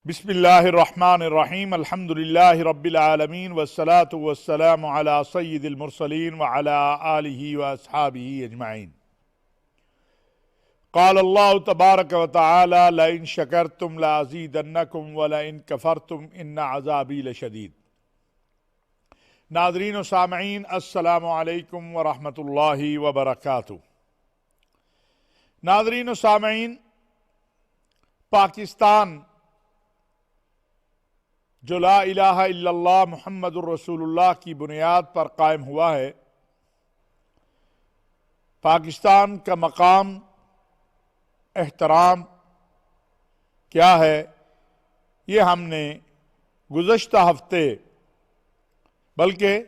بسم اللہ الرحمن الرحیم الحمدللہ رب العالمین والصلاة والسلام علی سید المرسلین وعلی آلہ واصحابہ اجمعین۔ قال اللہ تبارک وتعالی لئن شکرتم لازیدنکم ولئن کفرتم ان عذابی لشدید۔ ناظرین و سامعین السلام علیکم ورحمۃ اللہ وبرکاتہ۔ ناظرین و سامعین، پاکستان جو لا الہ الا اللہ محمد الرسول اللہ کی بنیاد پر قائم ہوا ہے، پاکستان کا مقام، احترام کیا ہے، یہ ہم نے گزشتہ ہفتے بلکہ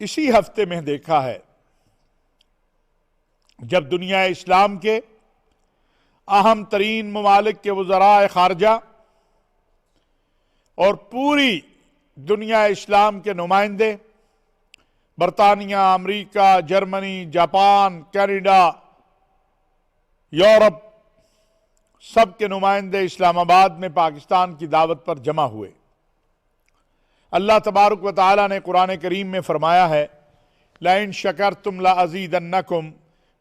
اسی ہفتے میں دیکھا ہے، جب دنیا اسلام کے اہم ترین ممالک کے وزراء خارجہ اور پوری دنیا اسلام کے نمائندے، برطانیہ، امریکہ، جرمنی، جاپان، کینیڈا، یورپ، سب کے نمائندے اسلام آباد میں پاکستان کی دعوت پر جمع ہوئے۔ اللہ تبارک و تعالی نے قرآن کریم میں فرمایا ہے، لَإِن شَكَرْتُمْ لَأَزِيدَنَّكُمْ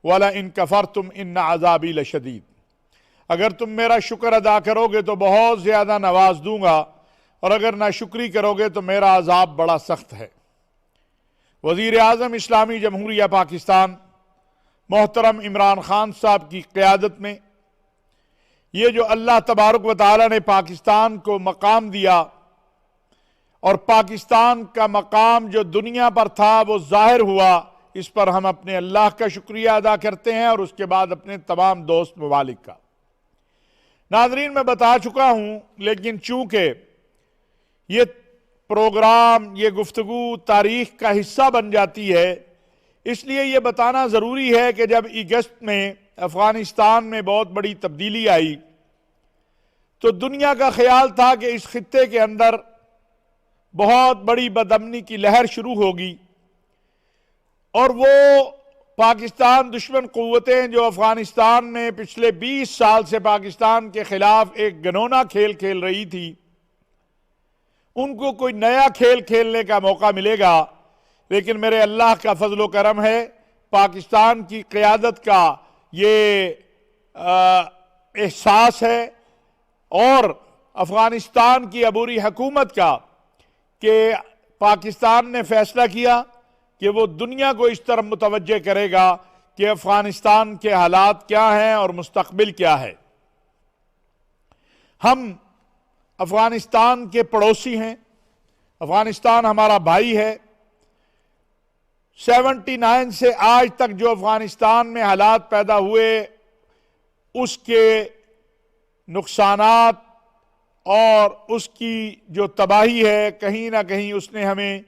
وَلَإِن كَفَرْتُمْ إِنَّ عَذَابِي لَشَدِيدٌ۔ اگر تم میرا شکر ادا کرو گے تو بہت زیادہ نواز دوں گا، اور اگر ناشکری کرو گے تو میرا عذاب بڑا سخت ہے۔ وزیر اعظم اسلامی جمہوریہ پاکستان محترم عمران خان صاحب کی قیادت میں یہ جو اللہ تبارک و تعالی نے پاکستان کو مقام دیا، اور پاکستان کا مقام جو دنیا پر تھا وہ ظاہر ہوا، اس پر ہم اپنے اللہ کا شکریہ ادا کرتے ہیں اور اس کے بعد اپنے تمام دوست ممالک کا۔ ناظرین، میں بتا چکا ہوں، لیکن چونکہ یہ پروگرام، یہ گفتگو تاریخ کا حصہ بن جاتی ہے، اس لیے یہ بتانا ضروری ہے کہ جب اگست میں افغانستان میں بہت بڑی تبدیلی آئی تو دنیا کا خیال تھا کہ اس خطے کے اندر بہت بڑی بدامنی کی لہر شروع ہوگی، اور وہ پاکستان دشمن قوتیں جو افغانستان میں پچھلے 20 سال سے پاکستان کے خلاف ایک گھنونا کھیل کھیل رہی تھی، ان کو کوئی نیا کھیل کھیلنے کا موقع ملے گا۔ لیکن میرے اللہ کا فضل و کرم ہے، پاکستان کی قیادت کا یہ احساس ہے اور افغانستان کی عبوری حکومت کا کہ پاکستان نے فیصلہ کیا کہ وہ دنیا کو اس طرح متوجہ کرے گا کہ افغانستان کے حالات کیا ہیں اور مستقبل کیا ہے۔ ہم افغانستان کے پڑوسی ہیں، افغانستان ہمارا بھائی ہے۔ 79 سے آج تک جو افغانستان میں حالات پیدا ہوئے، اس کے نقصانات اور اس کی جو تباہی ہے، کہیں نہ کہیں اس نے ہمیں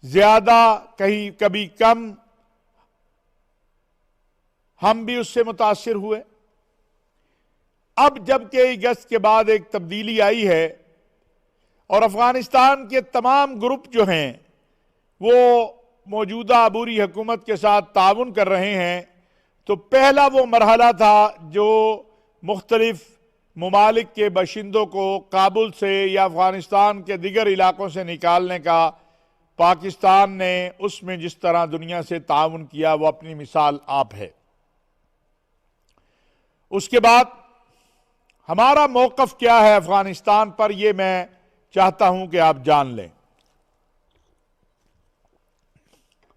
زیادہ، کہیں کبھی کم، ہم بھی اس سے متاثر ہوئے۔ اب جبکہ اگست کے بعد ایک تبدیلی آئی ہے اور افغانستان کے تمام گروپ جو ہیں وہ موجودہ عبوری حکومت کے ساتھ تعاون کر رہے ہیں، تو پہلا وہ مرحلہ تھا جو مختلف ممالک کے باشندوں کو کابل سے یا افغانستان کے دیگر علاقوں سے نکالنے کا پاکستان نے اس میں جس طرح دنیا سے تعاون کیا، وہ اپنی مثال آپ ہے۔ اس کے بعد ہمارا موقف کیا ہے افغانستان پر، یہ میں چاہتا ہوں کہ آپ جان لیں۔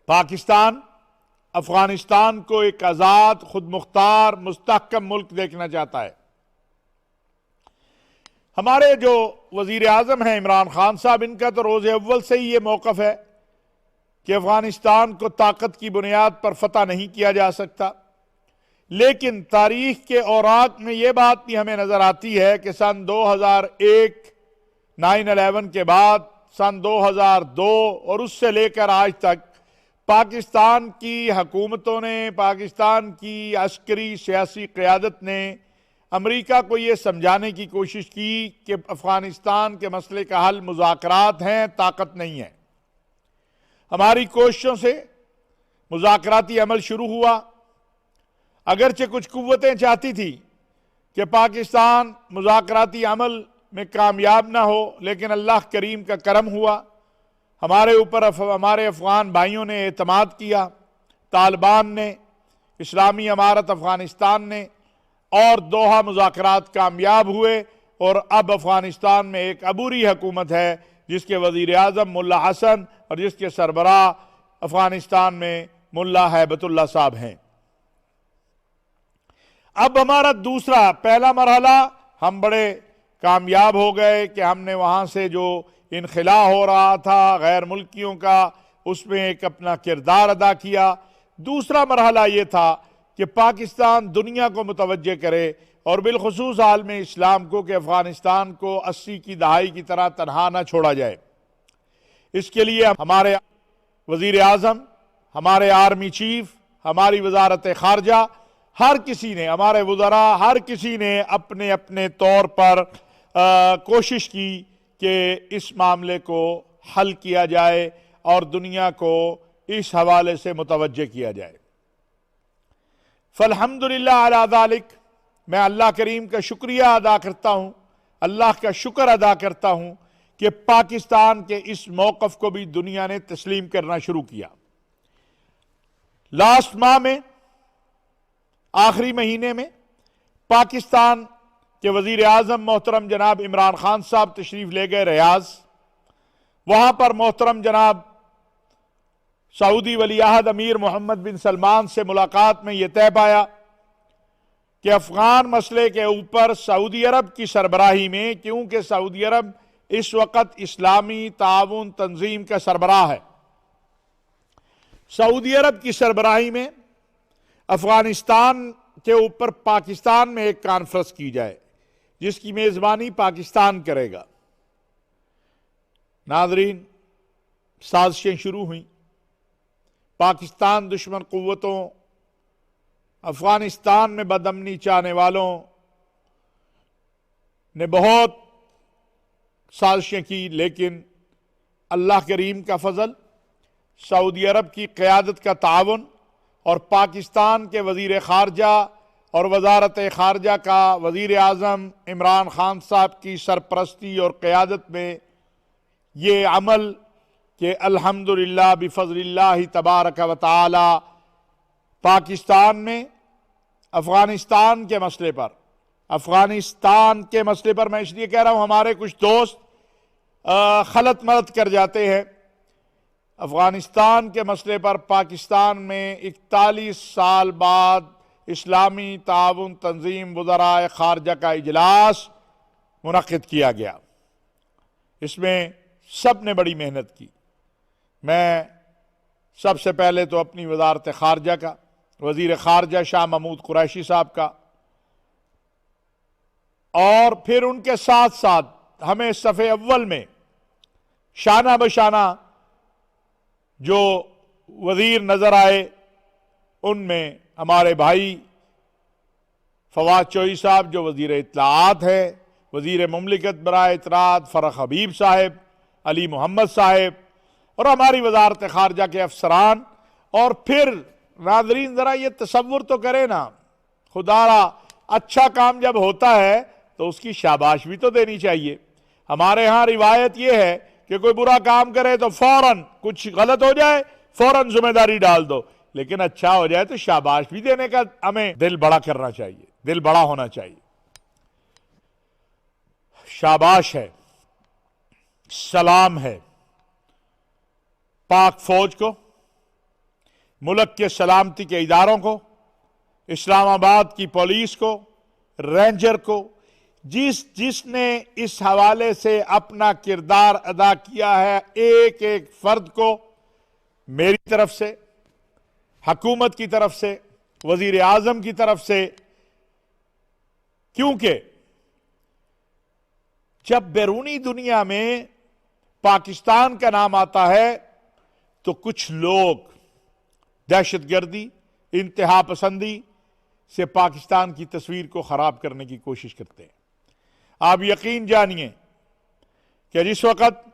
پاکستان افغانستان کو ایک آزاد، خود مختار، مستحکم ملک دیکھنا چاہتا ہے۔ ہمارے جو وزیر اعظم ہیں عمران خان صاحب، ان کا تو روز اول سے ہی یہ موقف ہے کہ افغانستان کو طاقت کی بنیاد پر فتح نہیں کیا جا سکتا، لیکن تاریخ کے اوراق میں یہ بات بھی ہمیں نظر آتی ہے کہ سن 2001 9/11 کے بعد، سن 2002 اور اس سے لے کر آج تک پاکستان کی حکومتوں نے، پاکستان کی عسکری سیاسی قیادت نے امریکہ کو یہ سمجھانے کی کوشش کی کہ افغانستان کے مسئلے کا حل مذاکرات ہیں، طاقت نہیں ہے۔ ہماری کوششوں سے مذاکراتی عمل شروع ہوا، اگرچہ کچھ قوتیں چاہتی تھی کہ پاکستان مذاکراتی عمل میں کامیاب نہ ہو، لیکن اللہ کریم کا کرم ہوا، ہمارے اوپر ہمارے افغان بھائیوں نے اعتماد کیا، طالبان نے، اسلامی امارت افغانستان نے، اور دوحہ مذاکرات کامیاب ہوئے، اور اب افغانستان میں ایک عبوری حکومت ہے جس کے وزیر اعظم ملا حسن اور جس کے سربراہ افغانستان میں ملا ہیبت اللہ صاحب ہیں۔ اب ہمارا پہلا مرحلہ ہم بڑے کامیاب ہو گئے کہ ہم نے وہاں سے جو انخلا ہو رہا تھا غیر ملکیوں کا، اس میں ایک اپنا کردار ادا کیا۔ دوسرا مرحلہ یہ تھا کہ پاکستان دنیا کو متوجہ کرے، اور بالخصوص عالم اسلام کو، کہ افغانستان کو 80 کی دہائی کی طرح تنہا نہ چھوڑا جائے۔ اس کے لیے ہمارے وزیر اعظم، ہمارے آرمی چیف، ہماری وزارت خارجہ، ہر کسی نے، ہمارے وزراء، ہر کسی نے اپنے اپنے طور پر کوشش کی کہ اس معاملے کو حل کیا جائے اور دنیا کو اس حوالے سے متوجہ کیا جائے۔ فالحمدللہ علی ذالک، میں اللہ کریم کا شکریہ ادا کرتا ہوں، اللہ کا شکر ادا کرتا ہوں کہ پاکستان کے اس موقف کو بھی دنیا نے تسلیم کرنا شروع کیا۔ لاسٹ ماہ میں، آخری مہینے میں، پاکستان کے وزیر اعظم محترم جناب عمران خان صاحب تشریف لے گئے ریاض۔ وہاں پر محترم جناب سعودی ولی عہد امیر محمد بن سلمان سے ملاقات میں یہ طے پایا کہ افغان مسئلے کے اوپر سعودی عرب کی سربراہی میں، کیونکہ سعودی عرب اس وقت اسلامی تعاون تنظیم کا سربراہ ہے، سعودی عرب کی سربراہی میں افغانستان کے اوپر پاکستان میں ایک کانفرنس کی جائے جس کی میزبانی پاکستان کرے گا۔ ناظرین، سازشیں شروع ہوئیں۔ پاکستان دشمن قوتوں، افغانستان میں بدامنی چاہنے والوں نے بہت سازشیں کی، لیکن اللہ کریم کا فضل، سعودی عرب کی قیادت کا تعاون اور پاکستان کے وزیر خارجہ اور وزارت خارجہ کا وزیر اعظم عمران خان صاحب کی سرپرستی اور قیادت میں یہ عمل کہ الحمدللہ بفضل اللہ تبارک و تعالی پاکستان میں افغانستان کے مسئلے پر میں اس لیے کہہ رہا ہوں، ہمارے کچھ دوست خلط ملط کر جاتے ہیں۔ افغانستان کے مسئلے پر پاکستان میں 41 سال بعد اسلامی تعاون تنظیم وزرائے خارجہ کا اجلاس منعقد کیا گیا۔ اس میں سب نے بڑی محنت کی۔ میں سب سے پہلے تو اپنی وزارت خارجہ کا، وزیر خارجہ شاہ محمود قریشی صاحب کا، اور پھر ان کے ساتھ ساتھ ہمیں صفحے اول میں شانہ بشانہ جو وزیر نظر آئے، ان میں ہمارے بھائی فواد چوہی صاحب جو وزیر اطلاعات ہے، وزیر مملکت برائے اطلاعات فرخ حبیب صاحب، علی محمد صاحب، اور ہماری وزارت خارجہ کے افسران۔ اور پھر ناظرین ذرا یہ تصور تو کریں نا، خدا را اچھا کام جب ہوتا ہے تو اس کی شاباش بھی تو دینی چاہیے۔ ہمارے ہاں روایت یہ ہے کہ کوئی برا کام کرے تو فوراً، کچھ غلط ہو جائے فوراً ذمہ داری ڈال دو، لیکن اچھا ہو جائے تو شاباش بھی دینے کا ہمیں دل بڑا کرنا چاہیے، دل بڑا ہونا چاہیے۔ شاباش ہے، سلام ہے پاک فوج کو، ملک کے سلامتی کے اداروں کو، اسلام آباد کی پولیس کو، رینجر کو، جس نے اس حوالے سے اپنا کردار ادا کیا ہے، ایک ایک فرد کو میری طرف سے، حکومت کی طرف سے، وزیر اعظم کی طرف سے، کیونکہ جب بیرونی دنیا میں پاکستان کا نام آتا ہے تو کچھ لوگ دہشت گردی، انتہا پسندی سے پاکستان کی تصویر کو خراب کرنے کی کوشش کرتے ہیں۔ آپ یقین جانیے کہ جس وقت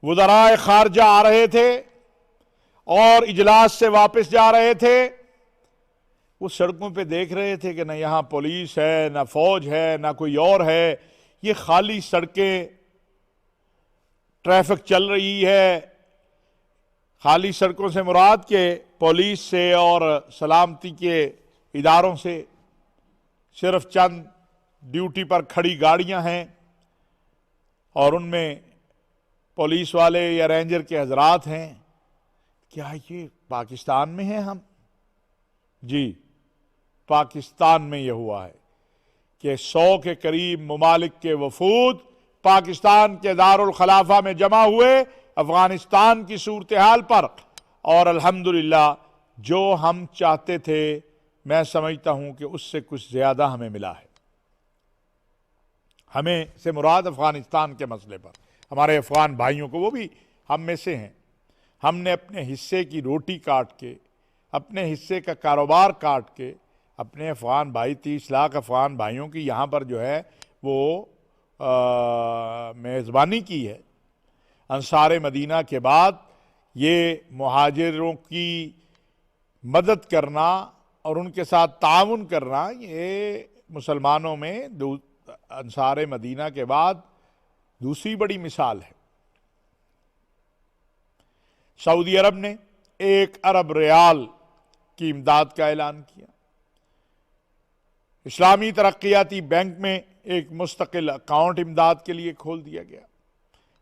وزرائے خارجہ آ رہے تھے اور اجلاس سے واپس جا رہے تھے، وہ سڑکوں پہ دیکھ رہے تھے کہ نہ یہاں پولیس ہے، نہ فوج ہے، نہ کوئی اور ہے، یہ خالی سڑکیں، ٹریفک چل رہی ہے۔ خالی سڑکوں سے مراد کہ پولیس سے اور سلامتی کے اداروں سے صرف چند ڈیوٹی پر کھڑی گاڑیاں ہیں، اور ان میں پولیس والے یا رینجر کے حضرات ہیں۔ کیا یہ پاکستان میں ہیں ہم؟ جی، پاکستان میں یہ ہوا ہے کہ 100 کے قریب ممالک کے وفود پاکستان کے دارالخلافہ میں جمع ہوئے افغانستان کی صورتحال پر، اور الحمدللہ جو ہم چاہتے تھے میں سمجھتا ہوں کہ اس سے کچھ زیادہ ہمیں ملا ہے۔ ہمیں سے مراد افغانستان کے مسئلے پر ہمارے افغان بھائیوں کو، وہ بھی ہم میں سے ہیں، ہم نے اپنے حصے کی روٹی کاٹ کے، اپنے حصے کا کاروبار کاٹ کے اپنے افغان بھائی 30 لاکھ افغان بھائیوں کی یہاں پر جو ہے وہ میزبانی کی ہے۔ انصار مدینہ کے بعد یہ مہاجروں کی مدد کرنا اور ان کے ساتھ تعاون کرنا، یہ مسلمانوں میں انصار مدینہ کے بعد دوسری بڑی مثال ہے۔ سعودی عرب نے 1 ارب ریال کی امداد کا اعلان کیا۔ اسلامی ترقیاتی بینک میں ایک مستقل اکاؤنٹ امداد کے لیے کھول دیا گیا۔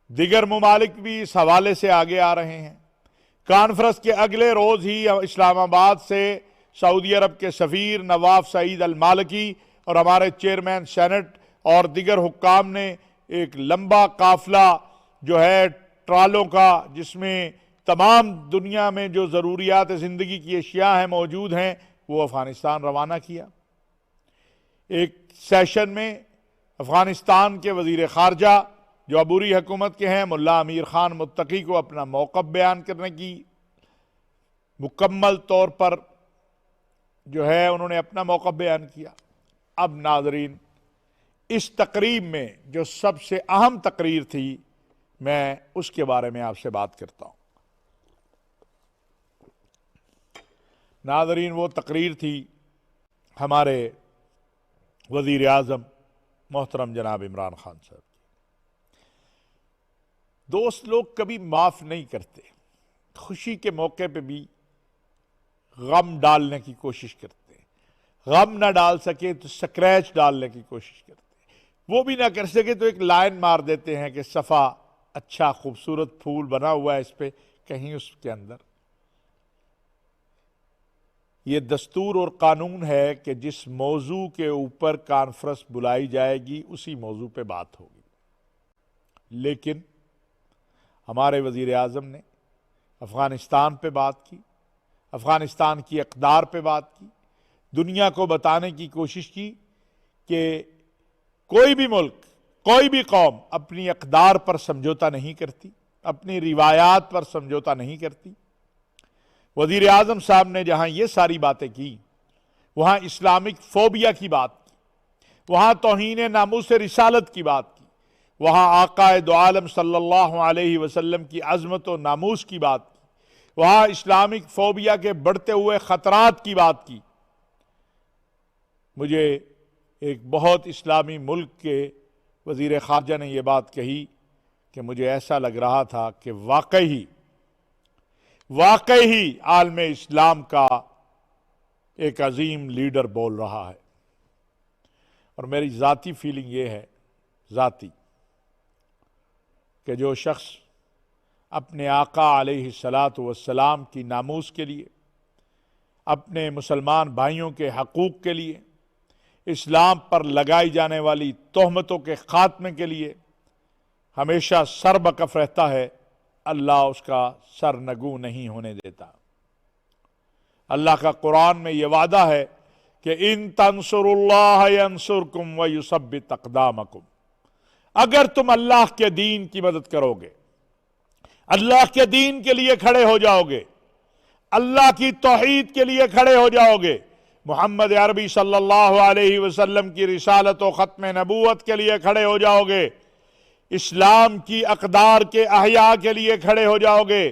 دیگر ممالک بھی اس حوالے سے آگے آ رہے ہیں۔ کانفرنس کے اگلے روز ہی اسلام آباد سے سعودی عرب کے سفیر نواف سعید المالکی اور ہمارے چیئرمین سینٹ اور دیگر حکام نے ایک لمبا قافلہ جو ہے ٹرالوں کا، جس میں تمام دنیا میں جو ضروریات زندگی کی اشیاء ہیں موجود ہیں، وہ افغانستان روانہ کیا۔ ایک سیشن میں افغانستان کے وزیر خارجہ جو عبوری حکومت کے ہیں ملا امیر خان متقی کو اپنا موقف بیان کرنے کی مکمل طور پر جو ہے انہوں نے اپنا موقف بیان کیا۔ اب ناظرین، اس تقریب میں جو سب سے اہم تقریر تھی، میں اس کے بارے میں آپ سے بات کرتا ہوں۔ ناظرین، وہ تقریر تھی ہمارے وزیر اعظم محترم جناب عمران خان صاحب کی۔ دوست لوگ کبھی معاف نہیں کرتے، خوشی کے موقع پہ بھی غم ڈالنے کی کوشش کرتے ہیں، غم نہ ڈال سکے تو سکریچ ڈالنے کی کوشش کرتے ہیں، وہ بھی نہ کر سکے تو ایک لائن مار دیتے ہیں کہ صفا اچھا خوبصورت پھول بنا ہوا ہے اس پہ، کہیں اس کے اندر۔ یہ دستور اور قانون ہے کہ جس موضوع کے اوپر کانفرنس بلائی جائے گی اسی موضوع پہ بات ہوگی، لیکن ہمارے وزیر اعظم نے افغانستان پہ بات کی، افغانستان کی اقدار پہ بات کی، دنیا کو بتانے کی کوشش کی کہ کوئی بھی ملک، کوئی بھی قوم اپنی اقدار پر سمجھوتا نہیں کرتی، اپنی روایات پر سمجھوتا نہیں کرتی۔ وزیر اعظم صاحب نے جہاں یہ ساری باتیں کی، وہاں اسلامک فوبیا کی بات کی، وہاں توہین ناموس رسالت کی بات کی، وہاں آقا دو عالم صلی اللہ علیہ وسلم کی عظمت و ناموس کی بات کی، وہاں اسلامک فوبیا کے بڑھتے ہوئے خطرات کی بات کی۔ مجھے ایک بہت اسلامی ملک کے وزیر خارجہ نے یہ بات کہی کہ مجھے ایسا لگ رہا تھا کہ واقعی عالم اسلام کا ایک عظیم لیڈر بول رہا ہے۔ اور میری ذاتی فیلنگ یہ ہے، کہ جو شخص اپنے آقا علیہ الصلاۃ والسلام کی ناموس کے لیے، اپنے مسلمان بھائیوں کے حقوق کے لیے، اسلام پر لگائی جانے والی تہمتوں کے خاتمے کے لیے ہمیشہ سر بکف رہتا ہے، اللہ اس کا سر نگوں نہیں ہونے دیتا۔ اللہ کا قرآن میں یہ وعدہ ہے کہ ان تنصروا اللہ ینصرکم ویثبت اقدامکم، اگر تم اللہ کے دین کی مدد کرو گے، اللہ کے دین کے لیے کھڑے ہو جاؤ گے، اللہ کی توحید کے لیے کھڑے ہو جاؤ گے، محمد عربی صلی اللہ علیہ وسلم کی رسالت و ختم نبوت کے لیے کھڑے ہو جاؤ گے، اسلام کی اقدار کے احیاء کے لیے کھڑے ہو جاؤ گے،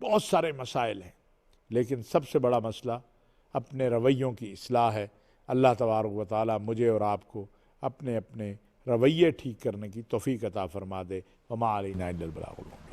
بہت سارے مسائل ہیں، لیکن سب سے بڑا مسئلہ اپنے رویوں کی اصلاح ہے۔ اللہ تبارک و تعالیٰ مجھے اور آپ کو اپنے رویے ٹھیک کرنے کی توفیق عطا فرما دے۔ وما علینا الا البلاغ المبین۔